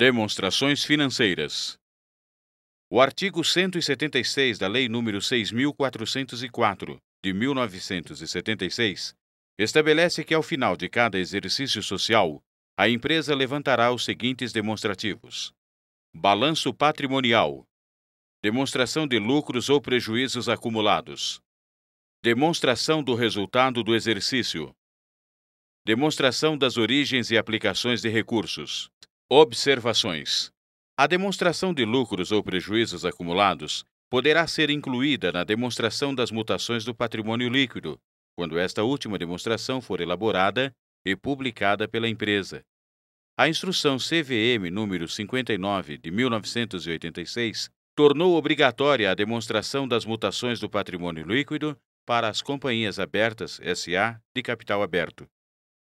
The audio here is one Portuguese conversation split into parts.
Demonstrações financeiras. O artigo 176 da Lei nº 6.404, de 1976, estabelece que, ao final de cada exercício social, a empresa levantará os seguintes demonstrativos: balanço patrimonial, demonstração de lucros ou prejuízos acumulados, demonstração do resultado do exercício, demonstração das origens e aplicações de recursos. Observações. A demonstração de lucros ou prejuízos acumulados poderá ser incluída na demonstração das mutações do patrimônio líquido, quando esta última demonstração for elaborada e publicada pela empresa. A Instrução CVM número 59, de 1986, tornou obrigatória a demonstração das mutações do patrimônio líquido para as companhias abertas SA de capital aberto.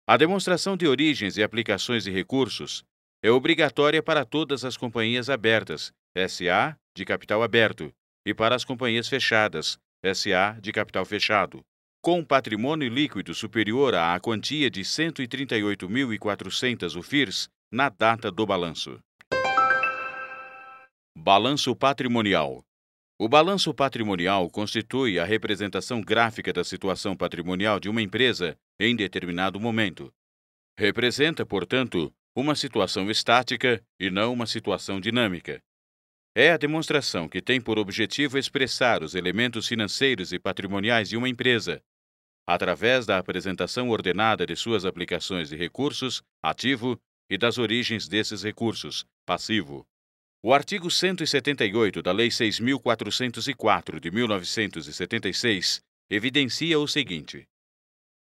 A demonstração de origens e aplicações de recursos é obrigatória para todas as companhias abertas, SA, de capital aberto, e para as companhias fechadas, SA, de capital fechado, com patrimônio líquido superior à quantia de 138.400 UFIRs na data do balanço. Balanço patrimonial. O balanço patrimonial constitui a representação gráfica da situação patrimonial de uma empresa em determinado momento. Representa, portanto, uma situação estática e não uma situação dinâmica. É a demonstração que tem por objetivo expressar os elementos financeiros e patrimoniais de uma empresa, através da apresentação ordenada de suas aplicações de recursos, ativo, e das origens desses recursos, passivo. O artigo 178 da Lei 6.404, de 1976, evidencia o seguinte: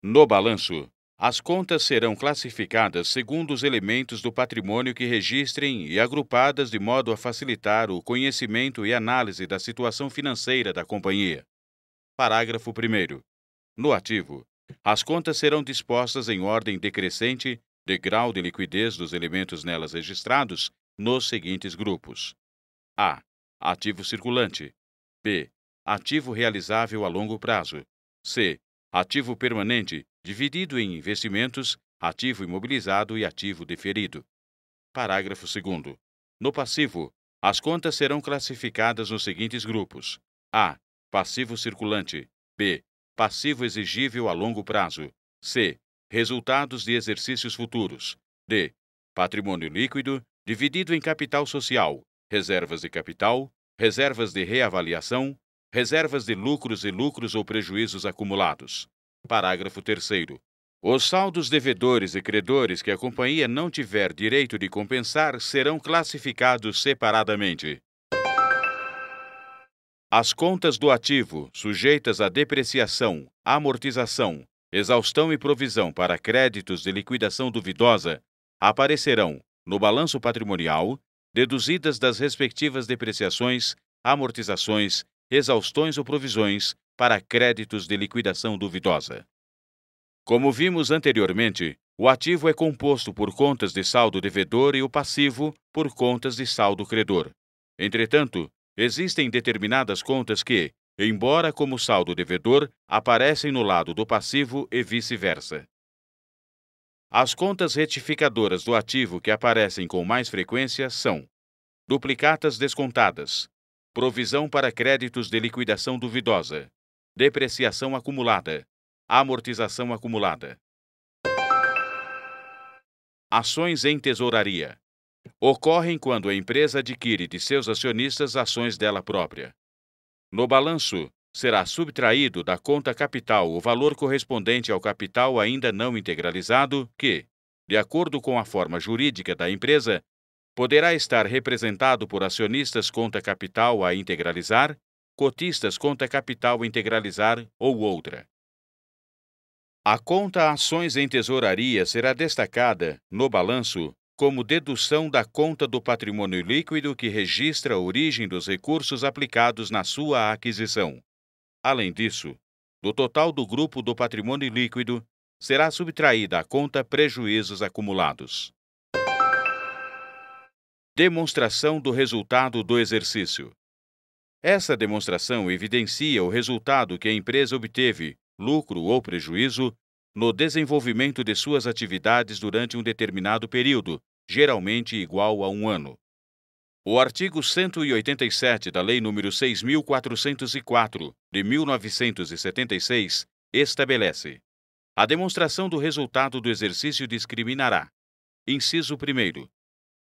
no balanço, as contas serão classificadas segundo os elementos do patrimônio que registrem e agrupadas de modo a facilitar o conhecimento e análise da situação financeira da companhia. Parágrafo 1º. No ativo, as contas serão dispostas em ordem decrescente de grau de liquidez dos elementos nelas registrados nos seguintes grupos: A. Ativo circulante. B. Ativo realizável a longo prazo. C. Ativo permanente, dividido em investimentos, ativo imobilizado e ativo deferido. Parágrafo 2º. No passivo, as contas serão classificadas nos seguintes grupos: A. Passivo circulante. B. Passivo exigível a longo prazo. C. Resultados de exercícios futuros. D. Patrimônio líquido, dividido em capital social, reservas de capital, reservas de reavaliação, reservas de lucros e lucros ou prejuízos acumulados. Parágrafo 3º. Os saldos devedores e credores que a companhia não tiver direito de compensar serão classificados separadamente. As contas do ativo, sujeitas a depreciação, amortização, exaustão e provisão para créditos de liquidação duvidosa, aparecerão no balanço patrimonial, deduzidas das respectivas depreciações, amortizações, exaustões ou provisões para créditos de liquidação duvidosa. Como vimos anteriormente, o ativo é composto por contas de saldo devedor e o passivo por contas de saldo credor. Entretanto, existem determinadas contas que, embora como saldo devedor, aparecem no lado do passivo e vice-versa. As contas retificadoras do ativo que aparecem com mais frequência são: duplicatas descontadas, provisão para créditos de liquidação duvidosa, depreciação acumulada, amortização acumulada. Ações em tesouraria. Ocorrem quando a empresa adquire de seus acionistas ações dela própria. No balanço, será subtraído da conta capital o valor correspondente ao capital ainda não integralizado que, de acordo com a forma jurídica da empresa, poderá estar representado por acionistas conta capital a integralizar, cotistas conta capital a integralizar ou outra. A conta Ações em Tesouraria será destacada, no balanço, como dedução da conta do patrimônio líquido que registra a origem dos recursos aplicados na sua aquisição. Além disso, do total do grupo do patrimônio líquido, será subtraída a conta Prejuízos Acumulados. Demonstração do resultado do exercício. Essa demonstração evidencia o resultado que a empresa obteve, lucro ou prejuízo, no desenvolvimento de suas atividades durante um determinado período, geralmente igual a 1 ano. O artigo 187 da Lei nº 6.404, de 1976, estabelece: a demonstração do resultado do exercício discriminará: inciso 1º,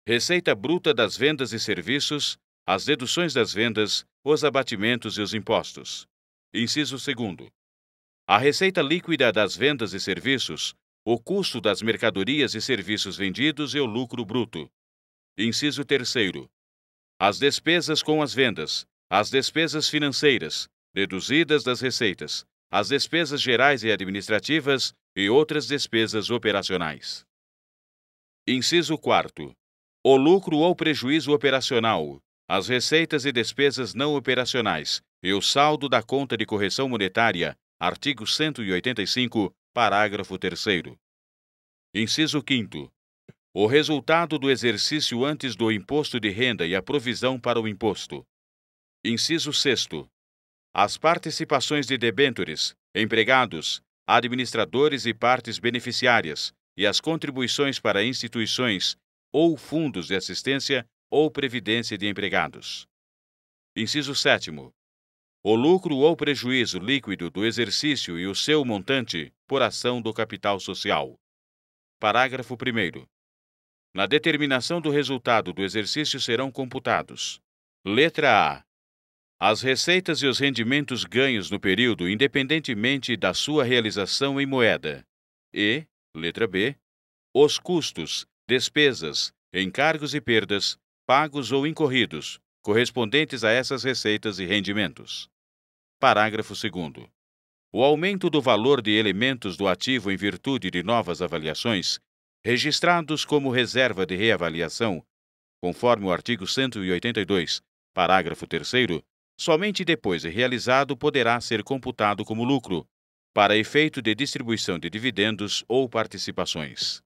receita bruta das vendas e serviços, as deduções das vendas, os abatimentos e os impostos. Inciso 2º, a receita líquida das vendas e serviços, o custo das mercadorias e serviços vendidos e o lucro bruto. Inciso 3º, as despesas com as vendas, as despesas financeiras, deduzidas das receitas, as despesas gerais e administrativas e outras despesas operacionais. Inciso 4º, o lucro ou prejuízo operacional, as receitas e despesas não operacionais e o saldo da conta de correção monetária, artigo 185, parágrafo 3º. Inciso 5º, o resultado do exercício antes do imposto de renda e a provisão para o imposto. Inciso 6º, as participações de debentures, empregados, administradores e partes beneficiárias e as contribuições para instituições ou fundos de assistência ou previdência de empregados. Inciso 7º, o lucro ou prejuízo líquido do exercício e o seu montante por ação do capital social. Parágrafo 1º. Na determinação do resultado do exercício serão computados: letra A, as receitas e os rendimentos ganhos no período independentemente da sua realização em moeda, e, letra B, os custos, despesas, encargos e perdas, pagos ou incorridos, correspondentes a essas receitas e rendimentos. Parágrafo 2º. O aumento do valor de elementos do ativo em virtude de novas avaliações, registrados como reserva de reavaliação, conforme o artigo 182, parágrafo 3º, somente depois de realizado poderá ser computado como lucro, para efeito de distribuição de dividendos ou participações.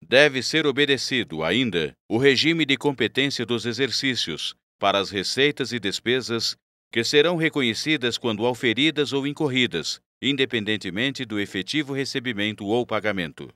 Deve ser obedecido, ainda, o regime de competência dos exercícios, para as receitas e despesas que serão reconhecidas quando auferidas ou incorridas, independentemente do efetivo recebimento ou pagamento.